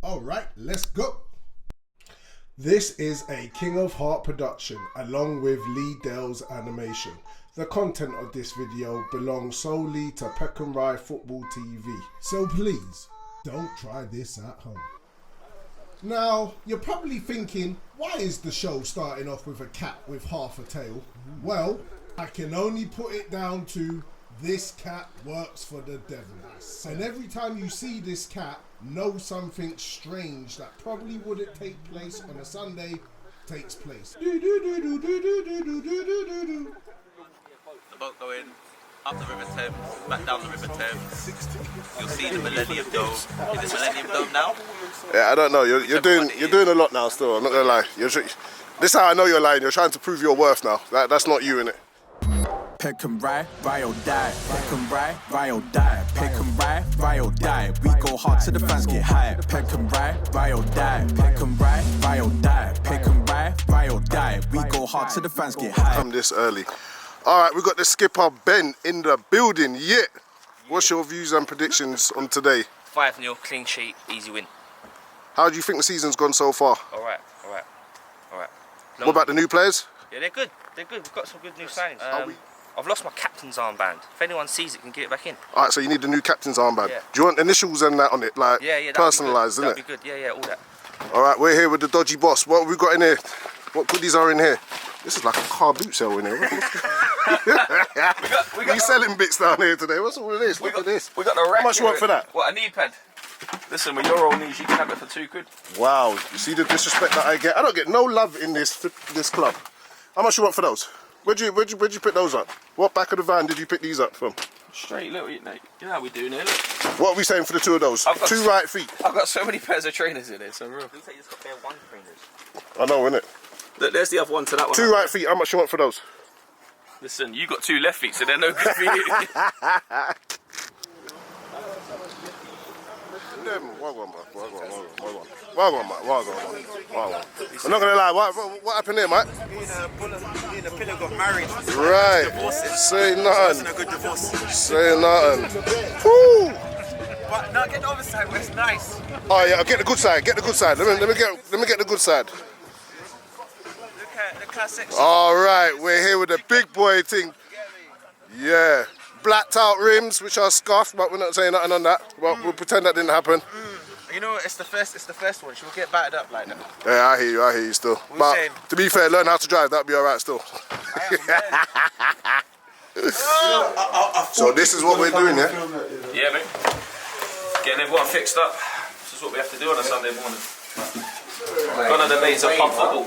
Alright, let's go. This is a King of Heart production along with Lee Dell's animation. The content of this video belongs solely to Peckham Rye Football TV, so please don't try this at home. Now, you're probably thinking, why is the show starting off with a cat with half a tail? Well, I can only put it down to this cat works for the devil. And every time you see this cat, know something strange that probably wouldn't take place on a Sunday takes place. The boat going up the River Thames, back down the River Thames. You'll see the Millennium Dome. Is it Millennium Dome now? Yeah, I don't know. You're doing a lot now. Still, I'm not gonna lie. This is how I know you're lying. You're trying to prove your worth now. That's not you, innit? Peckham Rye, ride or die. Peckham Rye, ride or die. Peckham Rye, ride or die. We go hard till the fans get high. Peckham Rye, ride or die. Peckham Rye, ride or die. Peckham Rye, ride or die. We go hard till the fans get high. Come this early. All right, we got the skipper Ben in the building. Yeah. What's your views and predictions on today? 5-0, clean sheet, easy win. How do you think the season's gone so far? All right. What about the new players? Yeah, they're good. We've got some good new signings. I've lost my captain's armband. If anyone sees it, can get it back in. All right, so you need the new captain's armband. Yeah. Do you want initials and that on it, like personalised, isn't it? That'd be good. Yeah, all that. All right, we're here with the dodgy boss. What have we got in here? What goodies are in here? This is like a car boot sale in here. we got selling bits down here today. What's all of this? Look at this. We got the rack. How much you want for that? What, a knee pad? Listen, with your old knees, you can have it for £2. Wow, you see the disrespect that I get? I don't get no love in this club. How much you want for those? Where'd you pick those up? What back of the van did you pick these up from? Straight little, mate. You know how we do now, look. What are we saying for the two of those? Two right feet. I've got so many pairs of trainers in it, so real. Looks like you just got bare one trainers. I know, innit? Look, there's the other one to that one. Two right feet, how much you want for those? Listen, you got two left feet, so they're no good for you. I'm not gonna lie, what happened here, mate? Me and a pillar got married. Right. Say nothing. A good divorce. Say nothing. Woo! But no, get the other side where it's nice. Oh yeah, I'll get the good side. Get the good side. Let me get the good side. Look how sexy. All right, we're here with the big boy thing. Yeah. Blacked out rims, which are scuffed, but we're not saying nothing on that. Well, we'll pretend that didn't happen. You know, it's the first one. She will get battered up like that. Yeah, I hear you still. But to be fair, learn how to drive, that'll be alright still. So this is what we're doing, yeah? Yeah, mate. Getting everyone fixed up. This is what we have to do on a Sunday morning. One of the mates are pub football.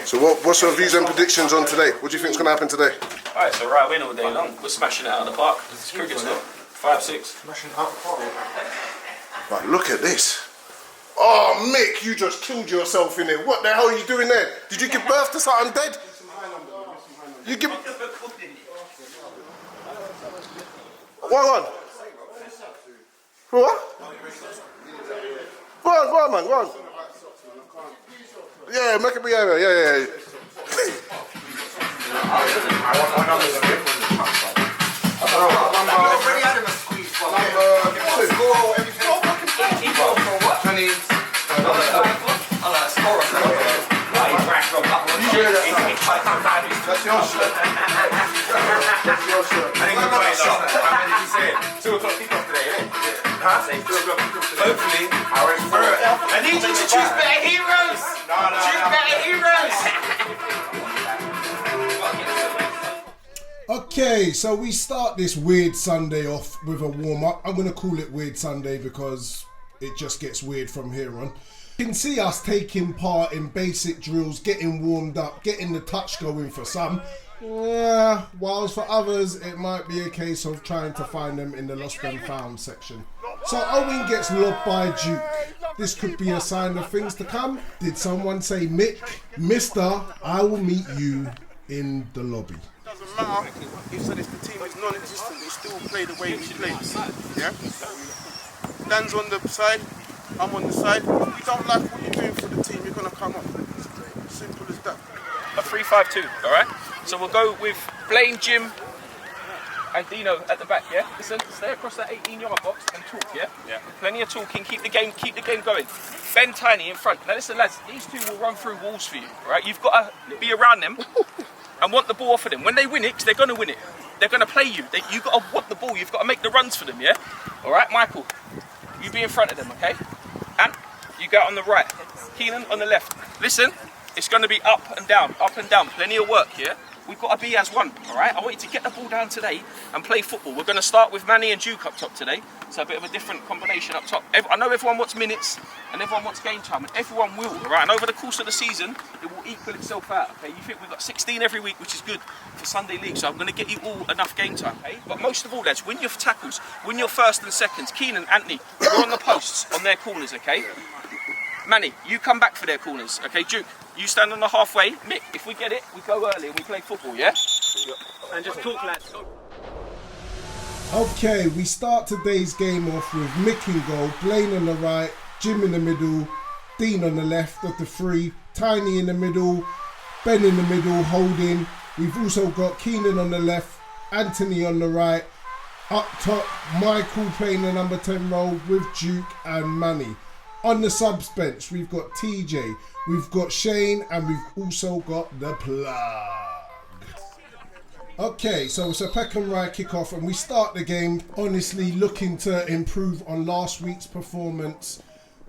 So what's your views and predictions on today? What do you think's going to happen today? Alright, so right win all day long. We're smashing it out of the park. It's cricket still. 5-6. Smashing out the park. Right, look at this. Oh, Mick, you just killed yourself in it. What the hell are you doing there? Did you give birth to something dead? You give... What? What? Go on, man, go on. Yeah, make it be area, yeah. I want another skip on the top side. Already had him a squeeze. That's your shirt. That's your shirt. I think we're playing off. How many did you say? 2 o'clock kickoff today, innit? Huh? Say 2 o'clock kickoff today. Hopefully. I need you to choose better heroes. Choose better heroes. Okay, so we start this weird Sunday off with a warm-up. I'm going to call it Weird Sunday because it just gets weird from here on. You can see us taking part in basic drills, getting warmed up, getting the touch going for some. Whilst for others, it might be a case of trying to find them in the lost and found section. So Owen gets lobbed by Duke. This could be a sign of things to come. Did someone say, Mick? Mister, I will meet you in the lobby. Doesn't matter if the team is non-existent, they still play the way we play. Yeah? Dan's on the side, I'm on the side. If you don't like what you're doing for the team, you're going to come off. Simple as that. A 3-5-2, alright? So we'll go with Blaine, Jim, and Dino at the back, yeah? Listen, stay across that 18-yard box and talk, yeah? Yeah. Plenty of talking, keep the game going. Ben Tiny in front. Now listen, lads, these two will run through walls for you, right? You've got to be around them and want the ball off of them. When they win it, because they're going to win it, they're going to play you. You've got to want the ball. You've got to make the runs for them, yeah? All right, Michael, you be in front of them, okay? And you go on the right. Keenan on the left. Listen, it's going to be up and down. Plenty of work, yeah? We've got to be as one, all right? I want you to get the ball down today and play football. We're going to start with Manny and Duke up top today. So a bit of a different combination up top. I know everyone wants minutes and everyone wants game time, and everyone will, all right? And over the course of the season, it will equal itself out, okay? You think we've got 16 every week, which is good for Sunday League, so I'm going to get you all enough game time, okay? But most of all, lads, win your tackles, win your first and seconds. Keenan, Anthony, you're on the posts, on their corners, okay? Manny, you come back for their corners, okay? Duke, you stand on the halfway. Mick, if we get it, we go early and we play football, yeah? And just talk, lads. Okay, we start today's game off with Mick in goal, Blaine on the right, Jim in the middle, Dean on the left of the three, Tiny in the middle, Ben in the middle, holding. We've also got Keenan on the left, Anthony on the right. Up top, Michael playing the number 10 role with Duke and Manny. On the subs bench, we've got TJ, we've got Shane, and we've also got the plug. Okay, so it's a Peckham Rye kickoff, and we start the game honestly looking to improve on last week's performance.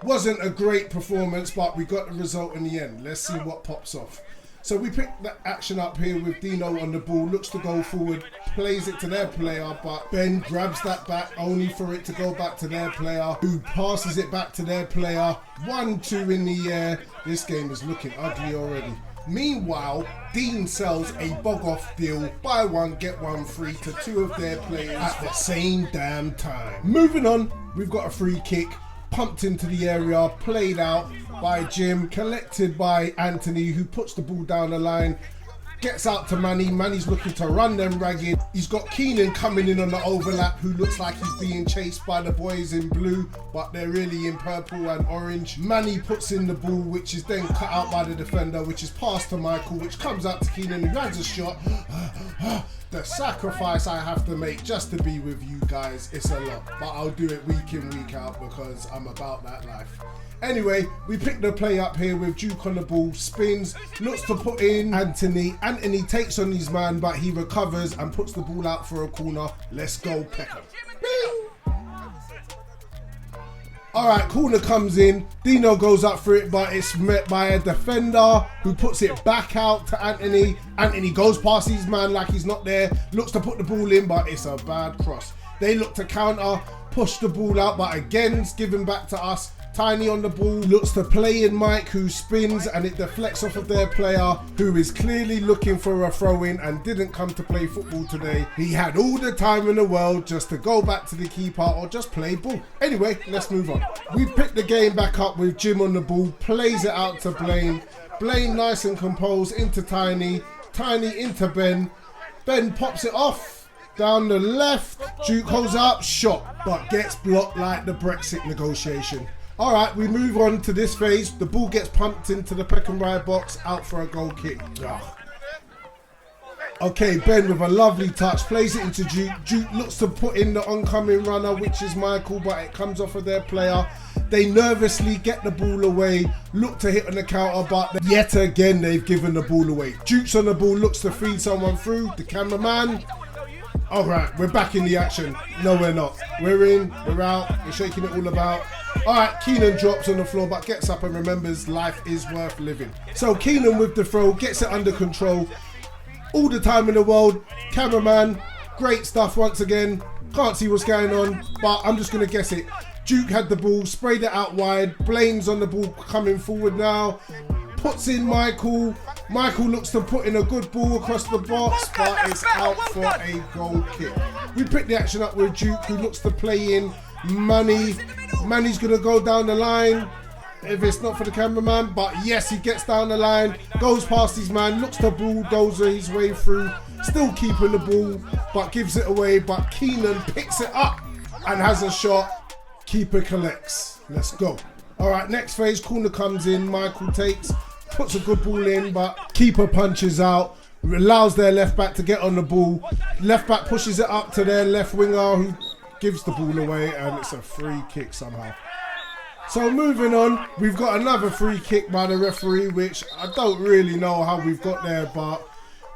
Wasn't a great performance, but we got the result in the end. Let's see what pops off. So we pick the action up here with Dino on the ball, looks to go forward, plays it to their player, but Ben grabs that back only for it to go back to their player, who passes it back to their player. 1-2 in the air. This game is looking ugly already. Meanwhile, Dean sells a bog-off deal, buy one, get one free to two of their players at the same damn time. Moving on, we've got a free kick, pumped into the area, played out by Jim, collected by Anthony, who puts the ball down the line, gets out to Manny. Manny's looking to run them ragged. He's got Keenan coming in on the overlap, who looks like he's being chased by the boys in blue, but they're really in purple and orange. Manny puts in the ball, which is then cut out by the defender, which is passed to Michael, which comes out to Keenan, who lands a shot. The sacrifice I have to make just to be with you guys, it's a lot, but I'll do it week in, week out, because I'm about that life. Anyway, we pick the play up here with Duke on the ball, spins, looks to put in Anthony. Anthony takes on his man, but he recovers and puts the ball out for a corner. Let's go, Peckham. Alright, corner comes in. Dino goes up for it, but it's met by a defender who puts it back out to Anthony. Anthony goes past his man like he's not there, looks to put the ball in, but it's a bad cross. They look to counter, push the ball out, but again, it's given back to us. Tiny on the ball, looks to play in Mike, who spins and it deflects off of their player, who is clearly looking for a throw-in and didn't come to play football today. He had all the time in the world just to go back to the keeper or just play ball. Anyway, let's move on. We pick the game back up with Jim on the ball, plays it out to Blaine. Blaine nice and composed into Tiny. Tiny into Ben. Ben pops it off. Down the left. Duke holds up, shot, but gets blocked like the Brexit negotiation. Alright, we move on to this phase. The ball gets pumped into the Peckham Rye box, out for a goal kick. Ugh. Okay, Ben with a lovely touch, plays it into Duke. Duke looks to put in the oncoming runner, which is Michael, but it comes off of their player. They nervously get the ball away, look to hit on the counter, but yet again they've given the ball away. Duke's on the ball, looks to feed someone through, the cameraman. Alright, we're back in the action. No, we're not. We're in, we're out, we're shaking it all about. Alright, Keenan drops on the floor but gets up and remembers life is worth living. So Keenan with the throw, gets it under control. All the time in the world. Cameraman, great stuff once again. Can't see what's going on, but I'm just going to guess it. Duke had the ball, sprayed it out wide. Blaine's on the ball coming forward now. Puts in Michael. Michael looks to put in a good ball across the box, but it's out for a goal kick. We pick the action up with Duke, who looks to play in Manny. Manny's going to go down the line, if it's not for the cameraman, but yes, he gets down the line, goes past his man, looks to bulldozer his way through, still keeping the ball, but gives it away, but Keenan picks it up and has a shot. Keeper collects. Let's go. Alright, next phase, corner comes in, Michael takes, puts a good ball in, but keeper punches out. allows their left back to get on the ball. Left back pushes it up to their left winger who gives the ball away, and it's a free kick somehow. So moving on, we've got another free kick by the referee, which I don't really know how we've got there, but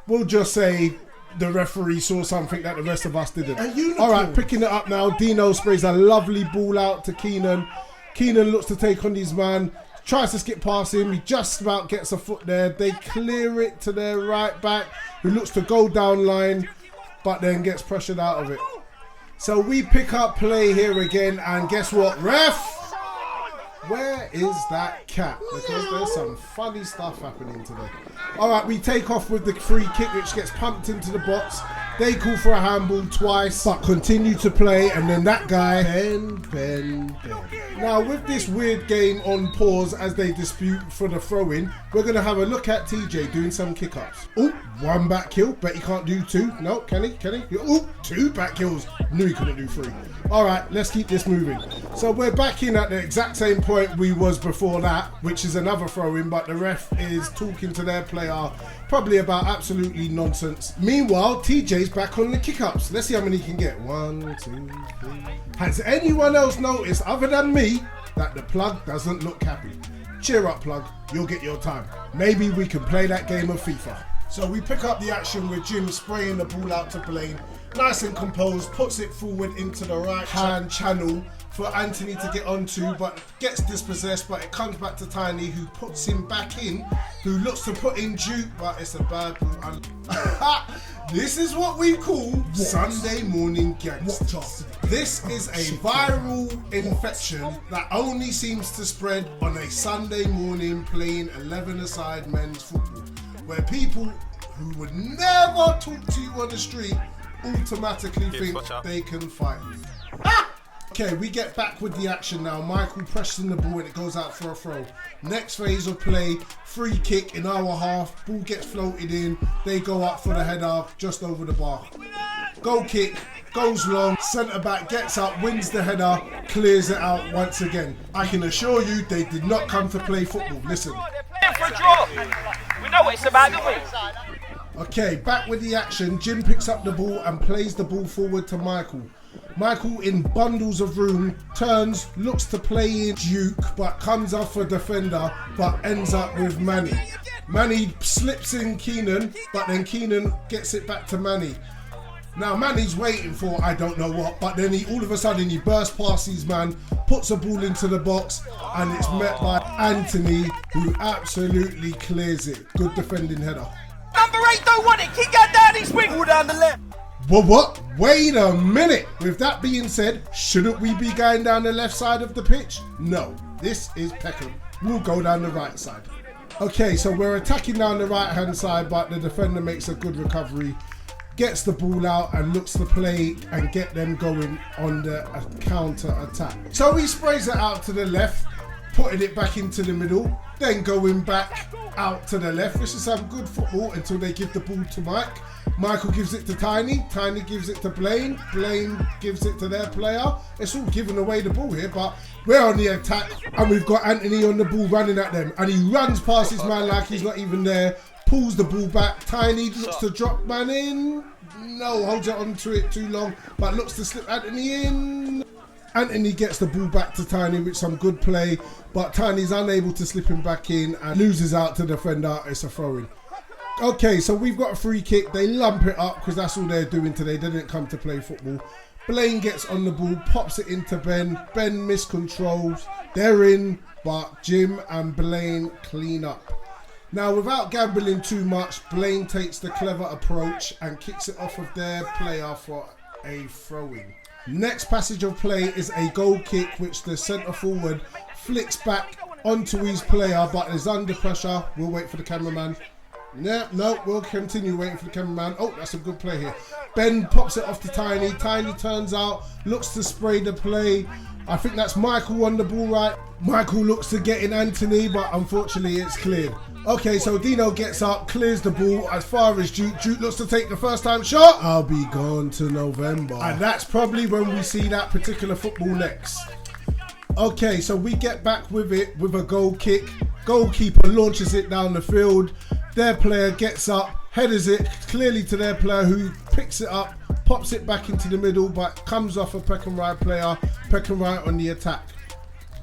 we'll just say the referee saw something that the rest of us didn't. Alright, picking it up now. Dino sprays a lovely ball out to Keenan. Keenan looks to take on his man, tries to skip past him, he just about gets a foot there. They clear it to their right back, who looks to go down line, but then gets pressured out of it. So we pick up play here again, and guess what, ref? Where is that cat? Because there's some funny stuff happening today. Alright, we take off with the free kick, which gets pumped into the box. They call for a handball twice, but continue to play, and then that guy, Ben. Now, with this weird game on pause as they dispute for the throw-in, we're going to have a look at TJ doing some kick-ups. Oh, one back kill. Bet he can't do two. No, can he? Oh, two back kills. Knew he couldn't do three. Alright, let's keep this moving. So we're back in at the exact same point we was before that, which is another throw-in, but the ref is talking to their player probably about absolutely nonsense. Meanwhile, TJ's back on the kick-ups. Let's see how many he can get. 1, 2, 3. Has anyone else noticed, other than me, that the plug doesn't look happy? Cheer up, plug. You'll get your time. Maybe we can play that game of FIFA. So we pick up the action with Jim spraying the ball out to Blaine. Nice and composed, puts it forward into the right hand channel for Anthony to get onto, but gets dispossessed, but it comes back to Tiny, who puts him back in, who looks to put in Duke, but it's a bad ball. This is what we call Sunday morning gangster. This is a viral infection that only seems to spread on a Sunday morning playing 11-a-side men's football, where people who would never talk to you on the street automatically think they can fight you. Okay, we get back with the action now. Michael pressing the ball and it goes out for a throw. Next phase of play, free kick in our half. Ball gets floated in. They go up for the header just over the bar. Goal kick, goes long. Centre back gets up, wins the header, clears it out once again. I can assure you they did not come to play football. Listen. For a draw. We know what it's about, don't we? Okay, back with the action. Jim picks up the ball and plays the ball forward to Michael. Michael, in bundles of room, turns, looks to play in Duke, but comes off a defender, but ends up with Manny. Manny slips in Keenan, but then Keenan gets it back to Manny. Now Manny's waiting for I don't know what, but then all of a sudden he bursts past his man, puts a ball into the box, and it's met by Anthony, who absolutely clears it. Good defending header. Number 8 don't want it. Keep going down his wing. All down the left. What? Wait a minute. With that being said, shouldn't we be going down the left side of the pitch? No. This is Peckham. We'll go down the right side. Okay, so we're attacking down the right hand side, but the defender makes a good recovery, gets the ball out and looks to play and get them going on the counter attack. So he sprays it out to the left, putting it back into the middle, then going back out to the left, which is some good football until they give the ball to Mike. Michael gives it to Tiny, Tiny gives it to Blaine, Blaine gives it to their player. It's all giving away the ball here, but we're on the attack and we've got Anthony on the ball running at them, and he runs past his man like he's not even there, pulls the ball back. Tiny looks to drop man in, no, holds it onto it too long, but looks to slip Anthony in. Anthony gets the ball back to Tiny with some good play, but Tiny's unable to slip him back in and loses out to the defender. It's a throw-in. Okay, so we've got a free kick. They lump it up because that's all they're doing today. They didn't come to play football. Blaine gets on the ball, pops it into Ben. Ben miscontrols. They're in, but Jim and Blaine clean up. Now, without gambling too much, Blaine takes the clever approach and kicks it off of their player for a throw-in. Next passage of play is a goal kick, which the centre forward flicks back onto his player, but is under pressure. We'll wait for the cameraman. No, we'll continue waiting for the cameraman. Oh, that's a good play here. Ben pops it off to Tiny. Tiny turns out, looks to spray the play. I think that's Michael on the ball, right? Michael looks to get in Anthony, but unfortunately it's cleared. Okay, so Dino gets up, clears the ball as far as Duke. Duke looks to take the first time shot. I'll be gone to November. And that's probably when we see that particular football next. Okay, so we get back with it with a goal kick. Goalkeeper launches it down the field. Their player gets up, headers it clearly to their player, who picks it up, pops it back into the middle, but comes off a Peckham Ride player. Peckham Ride on the attack.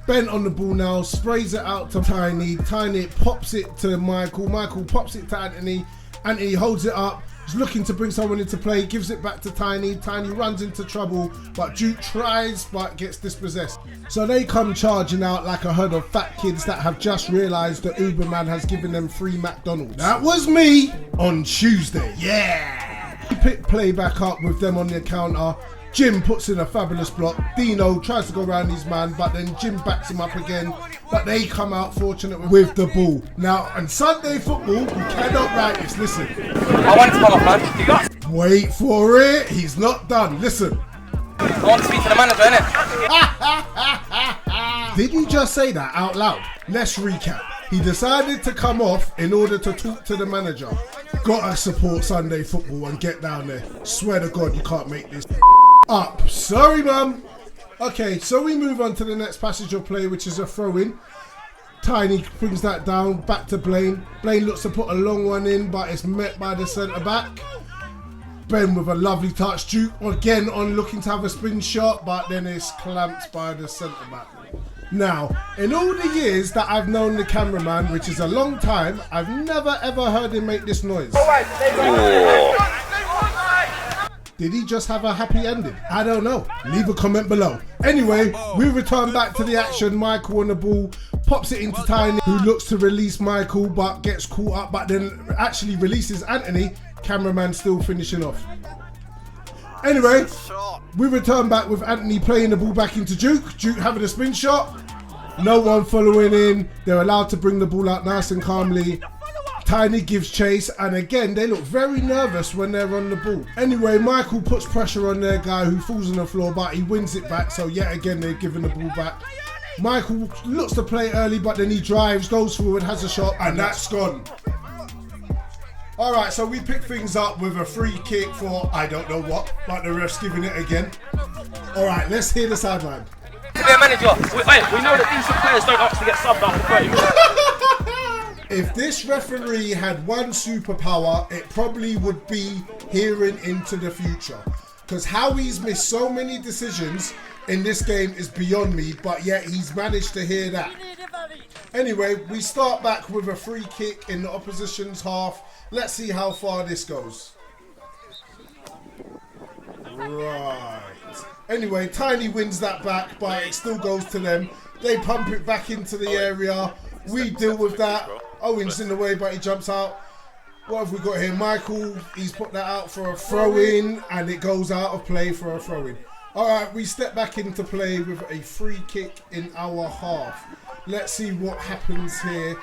Ben on the ball now, sprays it out to Tiny. Tiny pops it to Michael. Michael pops it to Anthony. Anthony holds it up. He's looking to bring someone into play, gives it back to Tiny. Tiny runs into trouble, but Duke tries but gets dispossessed. So they come charging out like a herd of fat kids that have just realised that Uberman has given them free McDonald's. That was me on Tuesday. Yeah! Pick play back up with them on the counter. Jim puts in a fabulous block. Dino tries to go around his man, but then Jim backs him up again. But they come out fortunate with the ball. Now, on Sunday football, we cannot write this. Listen. I want to come up, man. Wait for it. He's not done. Listen. I want to speak to the manager, innit? Did you just say that out loud? Let's recap. He decided to come off in order to talk to the manager. Gotta support Sunday football and get down there. Swear to God, you can't make this up. Sorry, mum. Okay, so we move on to the next passage of play, which is a throw-in. Tiny brings that down, back to Blaine. Blaine looks to put a long one in, but it's met by the centre-back. Ben with a lovely touch. Duke again on looking to have a spin shot, but then it's clamped by the centre-back. Now, in all the years that I've known the cameraman, which is a long time, I've never ever heard him make this noise. Did he just have a happy ending? I don't know. Leave a comment below. Anyway, we return back to the action. Michael on the ball, pops it into Tiny, who looks to release Michael, but gets caught up, but then actually releases Anthony. Cameraman still finishing off. Anyway, we return back with Anthony playing the ball back into Duke. Duke having a spin shot. No one following in. They're allowed to bring the ball out nice and calmly. Tiny gives chase, and again, they look very nervous when they're on the ball. Anyway, Michael puts pressure on their guy, who falls on the floor, but he wins it back, so yet again, they're giving the ball back. Michael looks to play early, but then he drives, goes forward, has a shot, and that's gone. Alright, so we pick things up with a free kick for I don't know what, but the ref's giving it again. Alright, let's hear the sideline. Manager, we know that decent players don't actually get subbed after 30 minutes. If this referee had one superpower, it probably would be hearing into the future. Because how he's missed so many decisions in this game is beyond me, but yet he's managed to hear that. Anyway, we start back with a free kick in the opposition's half. Let's see how far this goes. Right. Anyway, Tiny wins that back, but it still goes to them. They pump it back into the area. We deal with that. Owen's in the way, but he jumps out. What have we got here? Michael, he's put that out for a throw-in, and it goes out of play for a throw-in. All right, we step back into play with a free kick in our half. Let's see what happens here.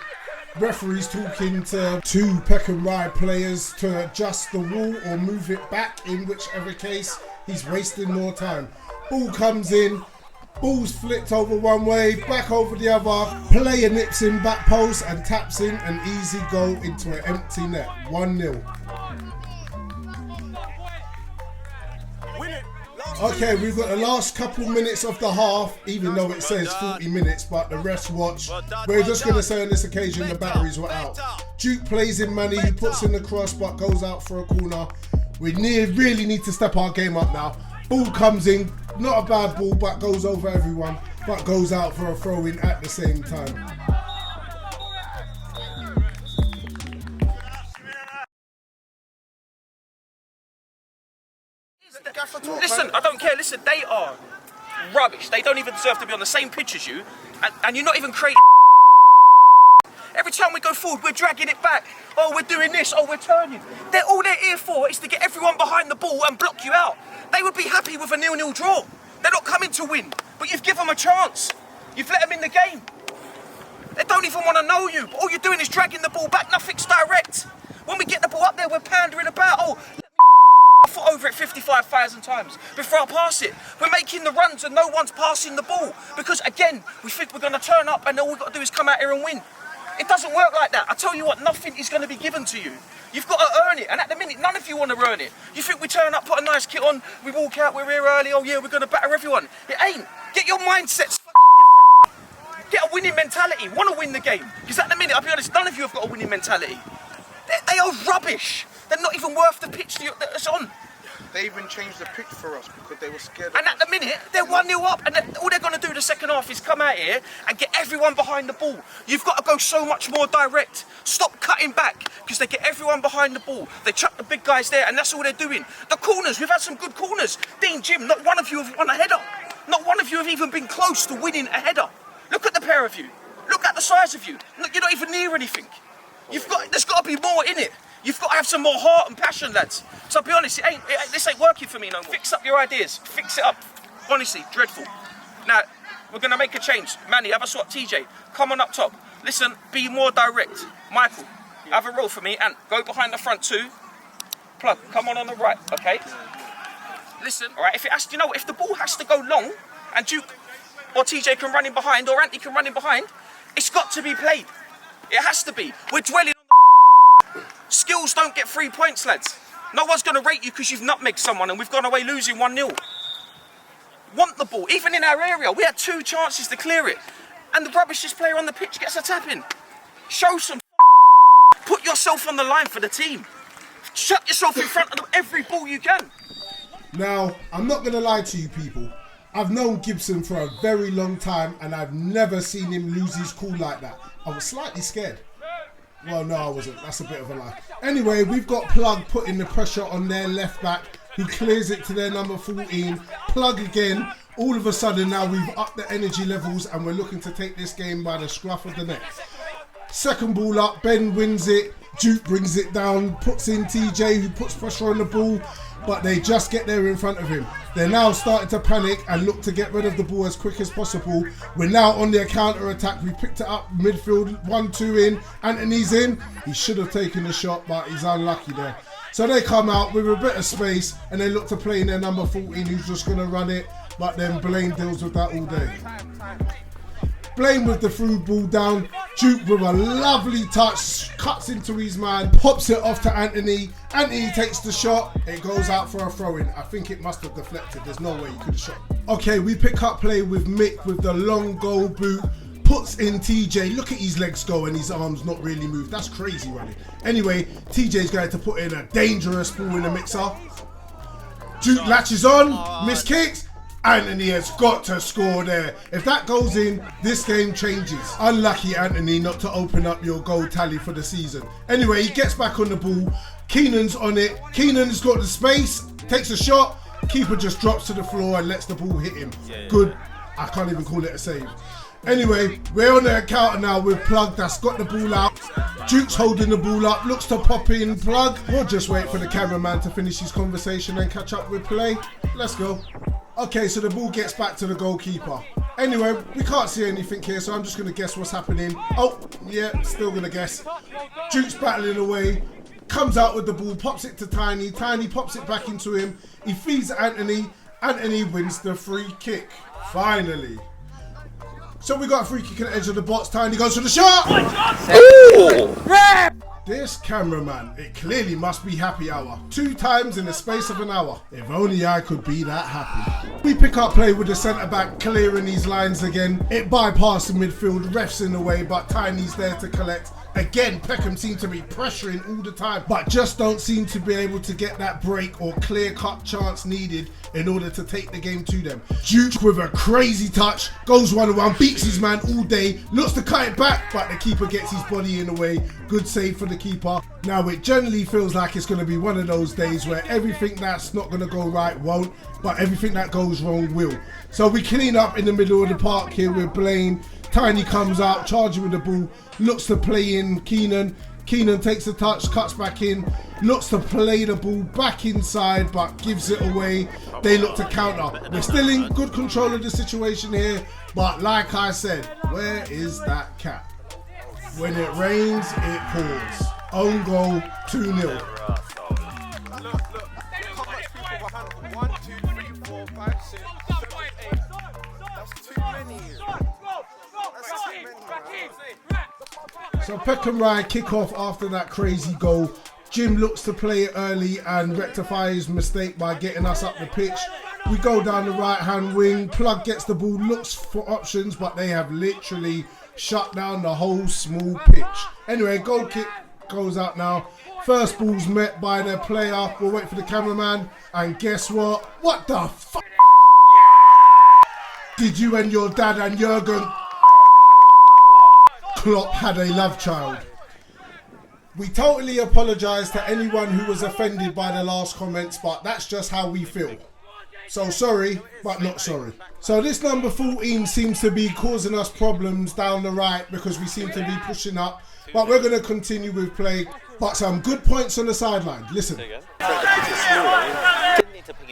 Referee's talking to two Peckham Ride players to adjust the wall or move it back. In whichever case, he's wasting more time. Ball comes in. Ball's flicked over one way, back over the other. Player nips in back post and taps in an easy goal into an empty net. 1-0. Okay, we've got the last couple minutes of the half, even though it says 40 minutes, but the refs watch. We're just going to say on this occasion the batteries were out. Duke plays in Manny, who puts in the cross but goes out for a corner. We really need to step our game up now. Ball comes in, not a bad ball, but goes over everyone, but goes out for a throw-in at the same time. Listen, I don't care. Listen, they are rubbish. They don't even deserve to be on the same pitch as you, and you're not even creating. Every time we go forward, we're dragging it back. Oh, we're doing this. Oh, we're turning. All they're here for is to get everyone behind the ball and block you out. They would be happy with a 0-0 draw. They're not coming to win, but you've given them a chance. You've let them in the game. They don't even want to know you. All you're doing is dragging the ball back. Nothing's direct. When we get the ball up there, we're pandering about. Oh, let me my foot over it 55,000 times before I pass it. We're making the runs and no one's passing the ball because, again, we think we're going to turn up and all we've got to do is come out here and win. It doesn't work like that. I tell you what, nothing is going to be given to you. You've got to earn it, and at the minute, none of you want to earn it. You think we turn up, put a nice kit on, we walk out, we're here early, oh yeah, we're going to batter everyone. It ain't. Get your mindsets fucking different. Get a winning mentality. Want to win the game. Because at the minute, I'll be honest, none of you have got a winning mentality. They are rubbish. They're not even worth the pitch that it's on. They even changed the pitch for us because they were scared. And at the minute, they're 1-0 up, and all they're going to do the second half is come out here and get everyone behind the ball. You've got to go so much more direct. Stop cutting back, because they get everyone behind the ball. They chuck the big guys there, and that's all they're doing. The corners, we've had some good corners. Dean, Jim, not one of you have won a header. Not one of you have even been close to winning a header. Look at the pair of you. Look at the size of you. Look, you're not even near anything. There's got to be more in it. You've got to have some more heart and passion, lads. So I'll be honest, this ain't working for me no more. Fix up your ideas. Fix it up. Honestly, dreadful. Now, we're going to make a change. Manny, have a swap. TJ, come on up top. Listen, be more direct. Michael, have a roll for me and go behind the front too. Plug, come on the right, okay? Listen, all right, if the ball has to go long and Duke or TJ can run in behind or Anthony can run in behind, it's got to be played. It has to be. We're dwelling on the skills don't get 3 points, lads. No one's going to rate you because you've nutmegged someone and we've gone away losing 1-0. Want the ball. Even in our area, we had 2 chances to clear it. And the rubbishest player on the pitch gets a tap in. Show some put yourself on the line for the team. Shut yourself in front of every ball you can. Now, I'm not going to lie to you people. I've known Gibson for a very long time and I've never seen him lose his cool like that. I was slightly scared. Well, no, I wasn't. That's a bit of a lie. Anyway, we've got Plug putting the pressure on their left back, who clears it to their number 14. Plug again. All of a sudden now we've upped the energy levels and we're looking to take this game by the scruff of the neck. Second ball up, Ben wins it. Duke brings it down, puts in TJ, who puts pressure on the ball, but they just get there in front of him. They're now starting to panic and look to get rid of the ball as quick as possible. We're now on their counter-attack. We picked it up midfield, 1-2 in. Anthony's in. He should have taken the shot, but he's unlucky there. So they come out with a bit of space and they look to play in their number 14, who's just going to run it, but then Blaine deals with that all day. Blaine with the through ball down. Duke with a lovely touch, cuts into his man, pops it off to Anthony. Anthony takes the shot. It goes out for a throw-in. I think it must have deflected. There's no way he could have shot. Okay, we pick up play with Mick with the long goal boot. Puts in TJ. Look at his legs go and his arms not really move. That's crazy running. Anyway, TJ's going to put in a dangerous ball in the mixer. Duke latches on, miss kicks. Anthony has got to score there. If that goes in, this game changes. Unlucky Anthony not to open up your goal tally for the season. Anyway, he gets back on the ball. Keenan's on it. Keenan's got the space, takes a shot. Keeper just drops to the floor and lets the ball hit him. Good. I can't even call it a save. Anyway, we're on the counter now with Plug that's got the ball out. Duke's holding the ball up, looks to pop in Plug. We'll just wait for the cameraman to finish his conversation and catch up with play. Let's go. Okay, so the ball gets back to the goalkeeper. Anyway, we can't see anything here, so I'm just going to guess what's happening. Oh, yeah, still going to guess. Duke's battling away, comes out with the ball, pops it to Tiny. Tiny pops it back into him. He feeds Anthony. Anthony wins the free kick. Finally. So we got a free kick at the edge of the box. Tiny goes for the shot. Ooh! This cameraman, it clearly must be happy hour. 2 times in the space of an hour. If only I could be that happy. We pick up play with the centre back clearing these lines again. It bypassed the midfield, refs in the way, but Tiny's there to collect. Again, Peckham seem to be pressuring all the time, but just don't seem to be able to get that break or clear-cut chance needed in order to take the game to them. Duke with a crazy touch, goes 1-1, beats his man all day, looks to cut it back, but the keeper gets his body in the way. Good save for the keeper. Now, it generally feels like it's going to be one of those days where everything that's not going to go right won't, but everything that goes wrong will. So we clean up in the middle of the park here with Blaine. Tiny comes out, charging with the ball, looks to play in Keenan. Keenan takes a touch, cuts back in, looks to play the ball back inside, but gives it away. They look to counter. We're still in good control of the situation here, but like I said, where is that cat? When it rains, it pours. Own goal, 2-0. Look, how much people were handled? 1, 2, 3, 4, 5, 6, 7, 8. That's too many. So Peckham Rye kick off after that crazy goal. Jim looks to play it early and rectify his mistake by getting us up the pitch. We go down the right hand wing. Plug gets the ball, looks for options, but they have literally shut down the whole small pitch. Anyway, goal kick goes out now. First ball's met by the player. We'll wait for the cameraman. And guess what? What the fuck did you and your dad and Jurgen Klopp had a love child? We totally apologise to anyone who was offended by the last comments, but that's just how we feel. So sorry, but not sorry. So this number 14 seems to be causing us problems down the right because we seem to be pushing up. But we're going to continue with play. But some good points on the sideline. Listen.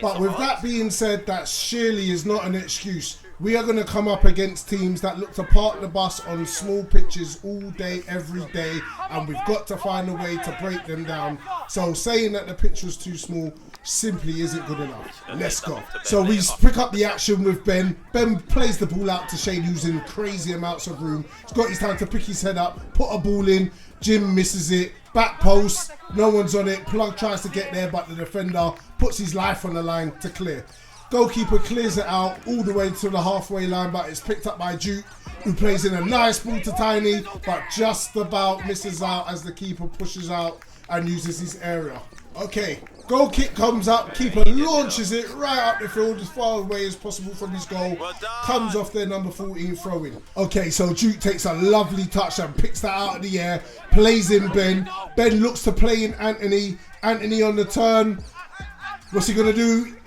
But with that being said, that surely is not an excuse. We are going to come up against teams that look to park the bus on small pitches all day, every day. And we've got to find a way to break them down. So saying that the pitch was too small simply isn't good enough. Let's go. So we pick up the action with Ben. Ben plays the ball out to Shane, who's in crazy amounts of room. He's got his time to pick his head up, put a ball in. Jim misses it. Back post, no one's on it. Plug tries to get there, but the defender puts his life on the line to clear. Goalkeeper clears it out all the way to the halfway line, but it's picked up by Duke, who plays in a nice ball to Tiny, but just about misses out as the keeper pushes out and uses his area. Okay, goal kick comes up, keeper launches it right up the field as far away as possible from his goal, comes off their number 14 throw-in. Okay, so Duke takes a lovely touch and picks that out of the air, plays in Ben. Ben looks to play in Anthony. Anthony on the turn. What's he gonna do?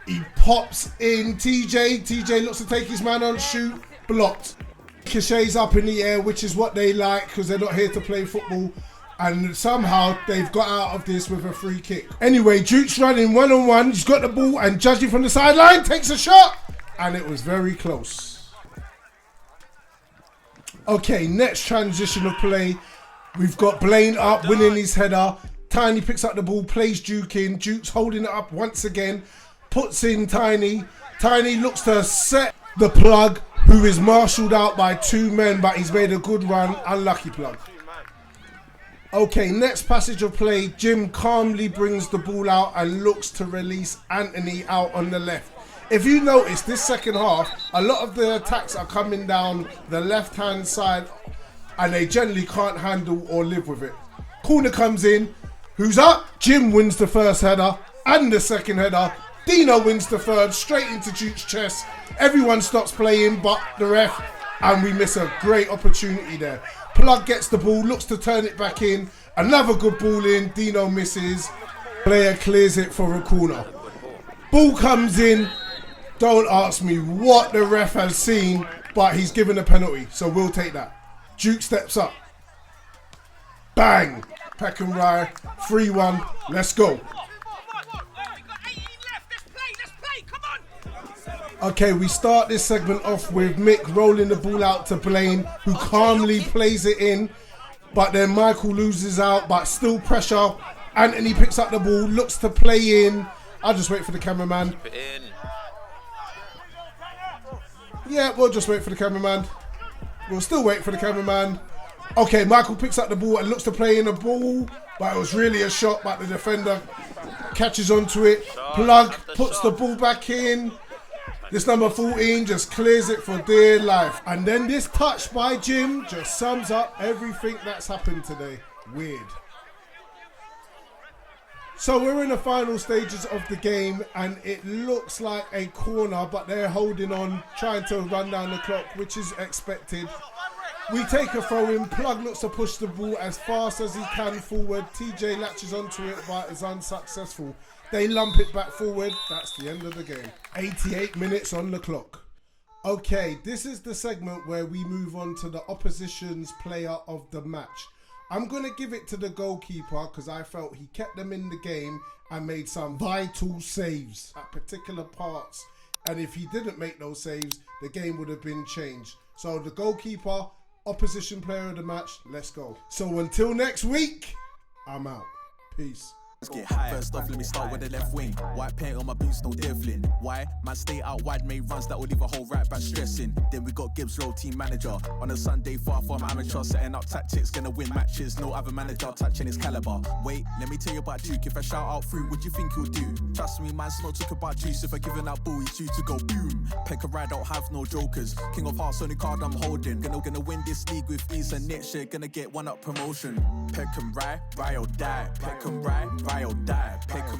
He pops in TJ. TJ looks to take his man on, shoot, blocked. Ricochets up in the air, which is what they like because they're not here to play football. And somehow they've got out of this with a free kick. Anyway, Duke's running one-on-one. He's got the ball and judging from the sideline, takes a shot. And it was very close. Okay, next transition of play. We've got Blaine up, winning his header. Tiny picks up the ball, plays Duke in. Duke's holding it up once again. Puts in Tiny. Tiny looks to set the Plug, who is marshalled out by two men, but he's made a good run. Unlucky Plug. Okay, next passage of play. Jim calmly brings the ball out and looks to release Anthony out on the left. If you notice, this second half, a lot of the attacks are coming down the left-hand side and they generally can't handle or live with it. Corner comes in. Who's up? Jim wins the first header and the second header. Dino wins the third, straight into Duke's chest. Everyone stops playing but the ref, and we miss a great opportunity there. Plug gets the ball, looks to turn it back in. Another good ball in, Dino misses. Player clears it for a corner. Ball comes in. Don't ask me what the ref has seen, but he's given a penalty, so we'll take that. Duke steps up. Bang! Peckham-Rye, 3-1, let's go. Okay, we start this segment off with Mick rolling the ball out to Blaine, who calmly plays it in, but then Michael loses out, but still pressure. Anthony picks up the ball, looks to play in. I'll just wait for the cameraman. Yeah, we'll just wait for the cameraman. We'll still wait for the cameraman. Okay, Michael picks up the ball and looks to play in the ball, but it was really a shot, but the defender catches onto it. Plug puts the ball back in. This number 14 just clears it for dear life. And then this touch by Jim just sums up everything that's happened today. Weird. So we're in the final stages of the game and it looks like a corner, but they're holding on, trying to run down the clock, which is expected. We take a throw in. Plug looks to push the ball as fast as he can forward. TJ latches onto it but is unsuccessful. They lump it back forward. That's the end of the game. 88 minutes on the clock. Okay, this is the segment where we move on to the opposition's player of the match. I'm going to give it to the goalkeeper because I felt he kept them in the game and made some vital saves at particular parts. And if he didn't make those saves, the game would have been changed. So the goalkeeper, opposition player of the match, let's go. So until next week, I'm out. Peace. get high. First off, let me start with the left wing. White paint on my boots, no devlin. Why? Man, stay out wide, made runs that will leave a whole right back stressing. Then we got Gibbs Road, team manager. On a Sunday, far from amateur, setting up tactics, gonna win matches. No other manager touching his caliber. Wait, let me tell you about Duke. If I shout out through, what do you think he'll do? Trust me, man's not talking about juice. If I giving out ball, he's due to go boom. Peckeride don't have no jokers. King of Hearts, only card I'm holding. Gonna win this league with ease and next year gonna get one up promotion. Peck and ride or die. Peck and ride or die. Peck and